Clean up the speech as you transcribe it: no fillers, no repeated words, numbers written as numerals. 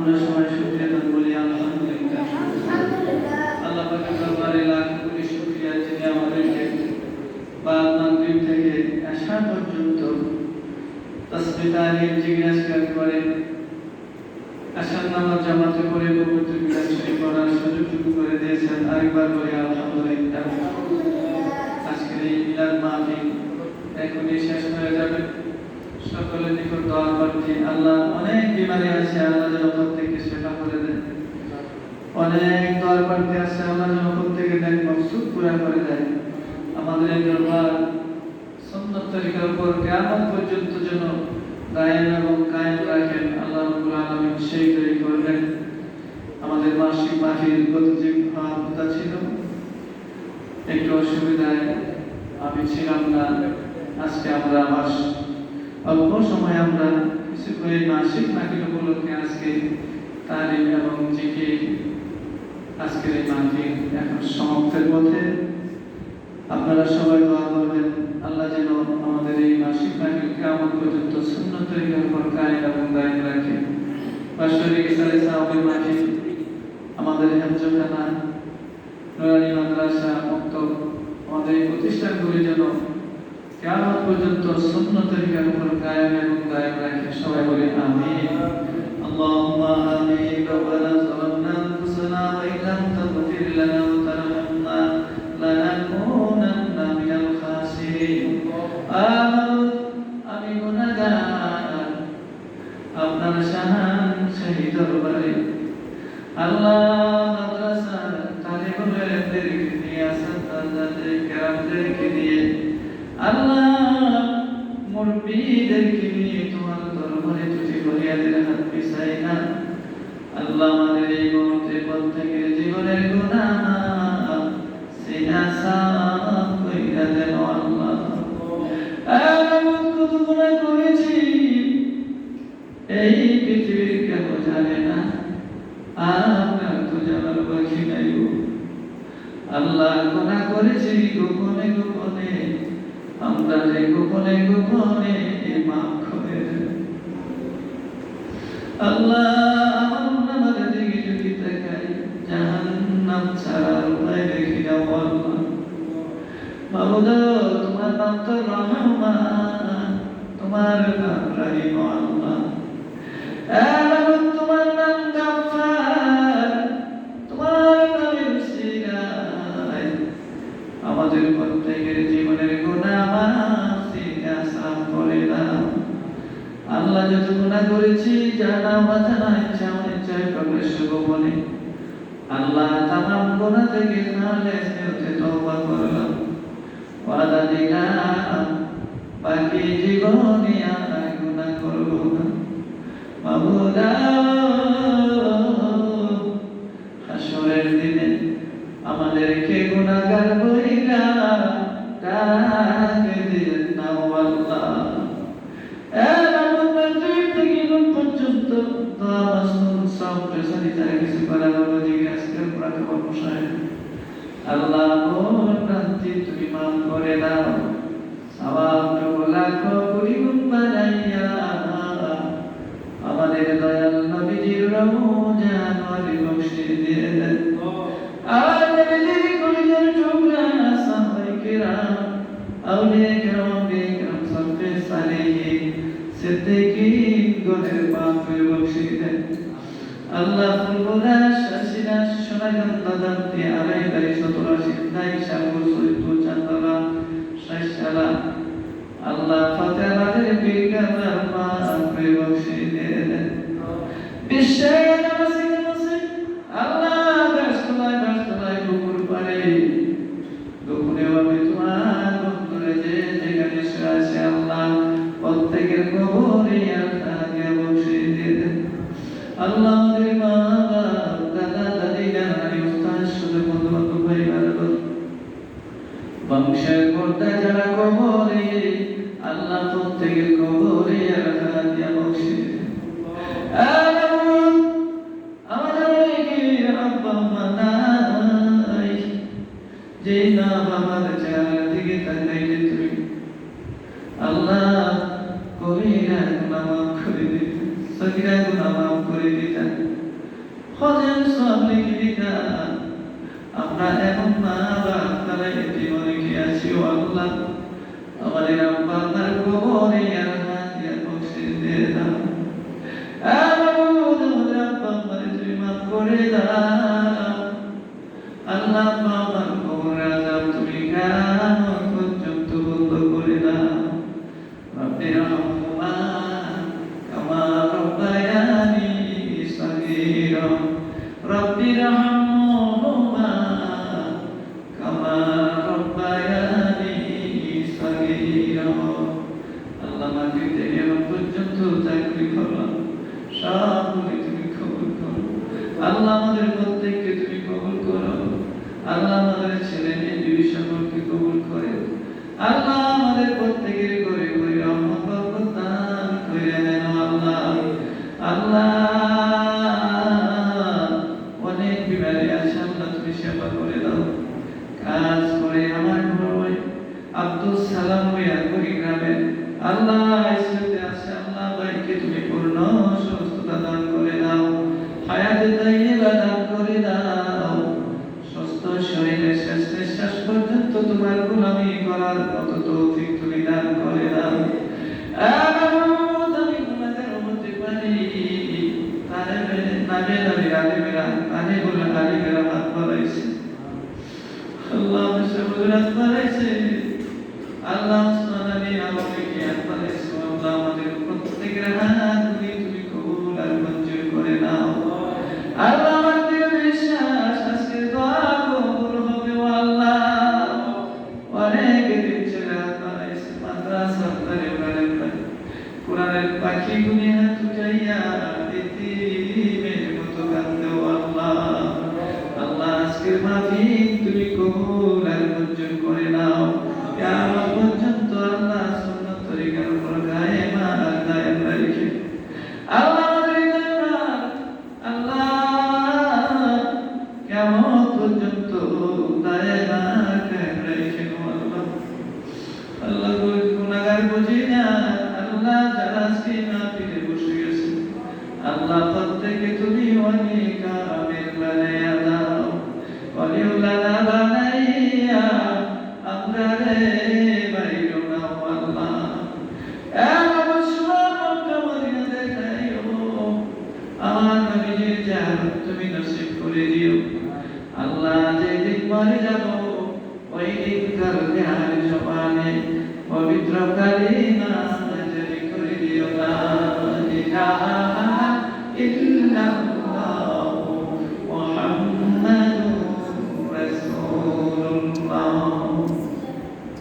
আমরা সবাই শুকরিয়া দান বলি আলহামদুলিল্লাহ। আল্লাহ পাকের দরবারে লাখ কোটি শুকরিয়া যিনি আমাদেরকে বাদ মাগরিব থেকে এশা পর্যন্ত তাসবিহ তাহলিল জিকির আজকার করে আশার নামাজ জামাতে করে পবিত্র কিতাব শরীফ পড়ার সুযোগ করে দিয়েছেন। আরেকবার বলি আলহামদুলিল্লাহ। আজকের এই মিলাদ মাহফিল এখনই শেষ হয়ে যাবে। সকলের নিকট দোয়া করছি আল্লাহ অনেক বিমারি আছে আল্লাহ যেন প্রত্যেককে সেবা করে দেন। অনেক দোয়ার প্রার্থী আছে আল্লাহ যেন প্রত্যেকে দেন মকসুদ পুরা করে দেয়। আমাদের এই দরবার সুন্নাত তরিকার উপর কিয়ামত পর্যন্ত যেন দায়েম এবং কায়েম রাখেন আল্লাহ রাব্বুল আলামিন সেই দোয়াই করবেন। আমাদের মাসিক মাহফিল গত যে হওয়ার কথা ছিল একটু অসুবিধায় আমি ছিলাম না। আজকে আমরা অল্প সময় আমরা কিছু করে মাসিক মাহফিল উপলক্ষে আজকে তালিম এবং জিকির আজকের এই মাহফিল এখন সমাপ্তের পথে। আপনারা সবাই দোয়া করবেন আল্লাহ যেন আমাদের এই মাসিক মাহফিল কিয়ামত পর্যন্ত সুন্নাত তরিকার উপর কায়েম এবং দায়েম রাখে। বাৎসরিক ইসলামী সাহাবের মাহফিল আমাদের হেফজখানা নুরানি মাদ্রাসা মক্তব আমাদের এই প্রতিষ্ঠানগুলি যেন কিয়ামত পর্যন্ত সুন্নাত তরিকার উপর কায়েম এবং দায়েম রাখে। সবাই বলি আমিন। আল্লাহুম্মা আমিন। রব্বানা যালামনা আনফুসানা ওয়া ইল্লাম তাগফির লানা ওয়া তারহামনা লানাকুনান্না মিনাল খাসিরিন। আমি গুনাহগার আপনার শাহানশাহী দরবারে আল্লাহ মাদ্রাসার তালিবুল ইলমদেরকে নিয়ে আসাদাতে কেরামদেরকে নিয়ে আল্লাহ মুরব্বিদেরকে নিয়ে তোমার দরবারে তুই ফরিয়াদের হাত পিছাই না। আল্লাহ আমাদের এই মুহূর্তে প্রত্যেকের জীবনের গুনাহ সিনা সাফ কইরা দেন আল্লাহ। আমি কত গুনাহ করেছি এই পৃথিবীর কেউ জানে না, আপনার তো জানার বাকি নাই। আল্লাহ গুনাহ করেছি গোপনে গোপনে, আমরা যে গোপনে গোপনে মাফ করে দেন আল্লাহ। আমাদের দিকে যদি তাকাই জাহান্নাম ছাড়ার উপায় দেখি না আল্লাহ। মাবুদ তোমার নাম তো রহমান, তোমার নাম রহিম আল্লাহ। তোমার নাম গাফফার, তোমার নামের উসিলায় আমাদের প্রত্যেকের জীবনের গুনাহ মাফিয়া সাফ করে দাও আল্লাহ। যত গুনাহ করেছি জানা মাথা নাই চামনে চাই প্রকাশ্য গোপনে আল্লাহ তামাম গুনাহ থেকে খালেস নিয়তে তওবা করলাম। ওয়াদা দিলাম বাকি জীবনে আর গুনাহ করব না। মাবুদ হাসরের দিনে আমাদেরকে গুনাহগার বইলা ডাক দিলেন না আল্লাহ। মাগরিব থেকে এখন পর্যন্ত দোয়া মাসনুন সাবরে সারিতারে কিছু করা হলো জিজ্ঞেস আজকে পুরা খবর বসায় আল্লাহ মোর প্রান্তি তুমি মাফ করে দাও। সওয়াব লাখ কোটি গুণ বানাইয়া আমাদের দয়াল নবীজির রওজান ওয়ালি বখশিশ দিয়ে দেন। আর নবীজির কলিজার টুকরা সাহাবায়ে কিরাম আউলিয়া কিরাম বিকরাম সালফে সালেহিন সিদ্দিকিন গণের পাক বখশিশ দেন আল্লাহ। ফুলবুলা শাসিনা সোনাগন্ধা দান্তে আলাই বাড়ি 17 সিদ্ধাই শামুল সৈয়দ চান্দরা শাইশালা আল্লাহ ফাতেহাদের বিজ্ঞানের পাক বখশিশ দেন। বিশ্বের নামাজে আল্লাহ ব্যস্ততায় পুকুর পারে গোপনে ভাবে তোমার বন্ধুরে যে যেখানে আছে আল্লাহ প্রত্যেকের কবরে আল্লাহ দিয়া বখশিশ দেন আল্লাহ। আমাদের মা বাপ দাদা দাদি নানি উস্তাদ সুদূর বন্ধু বান্ধব ভাই বান্ধব বংশের কর্তা যারা কবরে আল্লাহ প্রত্যেকের কবরে আল্লাহ দিয়া বখশিশ দেন। আমাদের আব্বা আম্মা নাই, যে না বাবার চেহারা দিকে তাকাইলে তুমি আল্লাহ কবিরা গুনাহ মাফ করে দিন। সগীরা গুনাহ মাফ করে দিতেন, হজের সওয়াব লিখে দিতেন। আমরা এমন মা বাপ তারা এতিম অনেকে আছি ও আল্লাহ, আমাদের আব্বা আম্মার কবরে আরহাম দিয়া বকশিশ দিয়ে দাও। আমাদের আব্বা আম্মারে তুমি মাফ করে দাও। আল্লাহ আমার কবরের আযাব তুমি কিয়ামত পর্যন্ত বন্ধ করে দাও। রব্বি রহমহুমা কামা রব্বায়ানি সগীরা, রব্বি রহমহুমা কামা রব্বায়ানি সগীরা। আল্লাহ মাঝে থেকে পর্যন্ত চাকরি করলাম, সবগুলি তুমি কবুল করো। আল্লাহ আমাদের প্রত্যেককে তুমি কবুল করো। আল্লাহ আমাদের ছেলে মেয়ে দুই সকলকে কবুল করে। আল্লাহ আমাদের প্রত্যেকের ঘরে ঘরে রহমত বরকত দান করে দেন আল্লাহ। আল্লাহ অনেক বিমারি আছে, আল্লাহ তুমি সেবা করে দাও। কাজ করে আমার ভাই আব্দুল সালাম মিয়া কুড়িগ্রামে আল্লাহ ইসলামে আছে, আল্লাহ ভাইকে তুমি পূর্ণ সুস্থতা দান করে দাও, হায়াতে তাইয়্যিবা দান করে দাও। সুস্থ শরীরে শেষ নিঃশ্বাস পর্যন্ত তোমার গোলামি করার মতো তৌফিক তুমি দান করে দাও। আমি গুনাহগার হতে পারি, আলেমেরা কানে বলে আলেমেরা হাত বাড়াইছে, আল্লাহ হাত বাড়াইছে, আল্লাহ আমাদেরকে হাত বাড়াইছে। আল্লাহ আমাদের প্রত্যেকের হাত তুমি কবুল আর মঞ্জুর করে নাও। আল্লাহ আমাদের বিশ্বাস আজকে দোয়া কবুল হবে আল্লাহ। অনেক দিন ছেলে হাত বাড়াইছে, মাদ্রাসা কোরআনের পাখি গুনে হাত উঠাইয়া এতিমের মতো কাঁদতে আল্লাহ। আল্লাহ আজকের মাহফিল তুমি কবুল আর মঞ্জুর করে নাও। কিয়ামত পর্যন্ত আল্লাহ সুন্নাত তরিকার উপর কায়েম আর দায়েম রেখে আল্লাহ আল্লাহ কিয়ামত পর্যন্ত দায়েম আর কায়েম রেখে আল্লাহ। আল্লাহ গুনাহগার বুঝি না আল্লাহ, যারা আজকে মাহফিলে বসে গেছে আল্লাহ প্রত্যেকে তুমি অনেক কামেল বানাইয়া দাও, ওয়ালিউল্লাহ বানাইয়া আমরা রে বাইরো না আল্লাহ। মদিনা দেখাইও, আমার নবীজির জিয়ারত তুমি নসিব করে দিও আল্লাহ। যেদিন মরে যাব ওই দিনকার ধ্যান জবানে পবিত্র কালিমা জারি করে দিও, লা ইলাহা ইল্লাল্লাহ